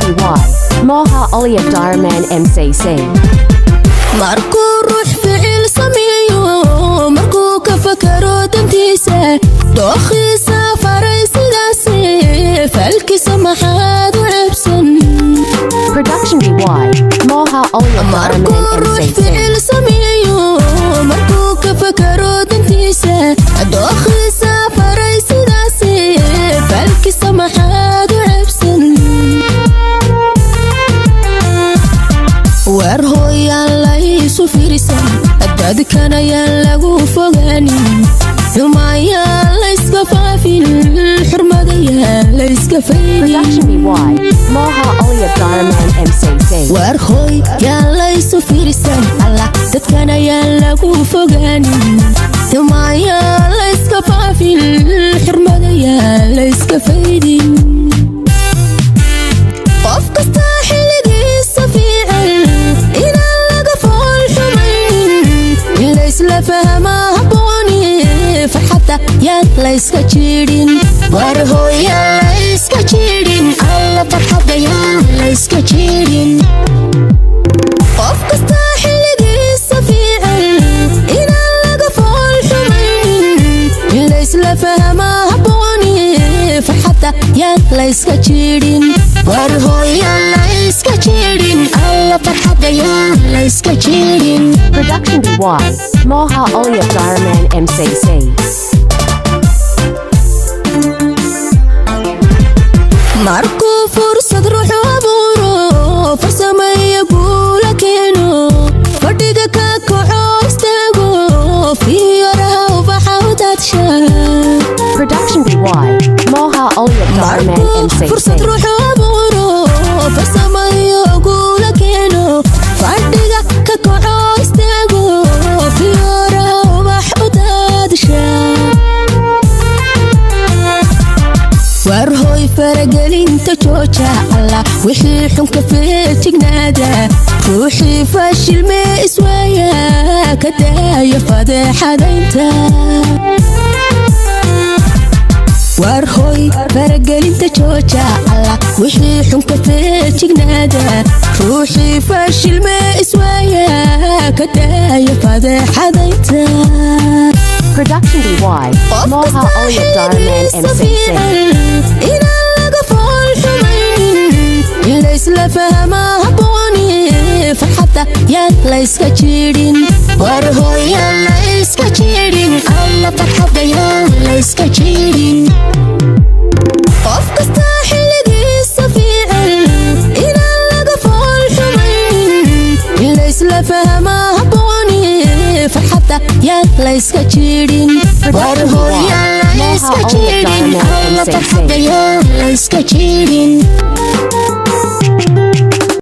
BY Moha Olia Darman MCC markuu ruux ficil sameeyo markuu ka fakaro dantiisa dooqiisa faray sidaasi falkiisa maxaad u cabsan Production BY Moha Olia Darman MCC ficil sameeyo markuu ka fakaro dantiisa dooqiisa faray sidaasi falkiisa maxaad u cabsan war hooyaan la isu fiirsan dadkana yaan lagu fogaanin xumaayaan la iska faafin xurmada yaan la iska Production BY Moha Olia Darman MCC war hooyaan la isu fiirsan dadkana yaan lagu fogaanin xumaayaan la iska faafin xurmada yaan la iska faydin qof kasta xilligiisa fiican inaan laga fool xumaynin la isla fahma habbooni farxadda yaan la iska jiidhin war hooyaan la iska jiidhin alla farxadda yaan la iska jiidhin qof kasta xilligiisa fiican inaan laga fool xumaynin la isla fahma habbooni farxadda yaan la iska jiidhin war hooyaan la iska jiidhin alla farxadda yaan la iska jiidhin Production BY Moha Olia Darman MCC markuu fursad ruuxu abuuro farsameeya guula keeno fadhiga ka kaco istaago fiyoraha ubaxa u daadsha Production BY Moha Olia Darman MCC fursad ruuxu abuuro farsameeya guula keeno fadhiga ka kaco istaago fiyoraha ubax u daadsha war hooy faragelinta jooja alla wixii xunka feejignaada ruuxii fashilmee iswaaya ka daaya fadeexadaynta war hooy faragelinta jooja alla wixii xunka feejignaada ruuxii fashilmee iswaaya ka daaya fadeexadaynta Production BY Moha Olia Darman MCC inaan laga fool xumaynin la isla fahma habbooni farxadda yaan la iska jiidhin war hooyaan la iska jiidhin alla farxadda yaan la iska jiidhin qof kasta xilligiisa fiican inaan laga fool xumaynin la isla fahma habbooni farxadda yaan la iska jiidhin war hooyaan la iska jiidhin alla farxadda yaan la iska jiidhin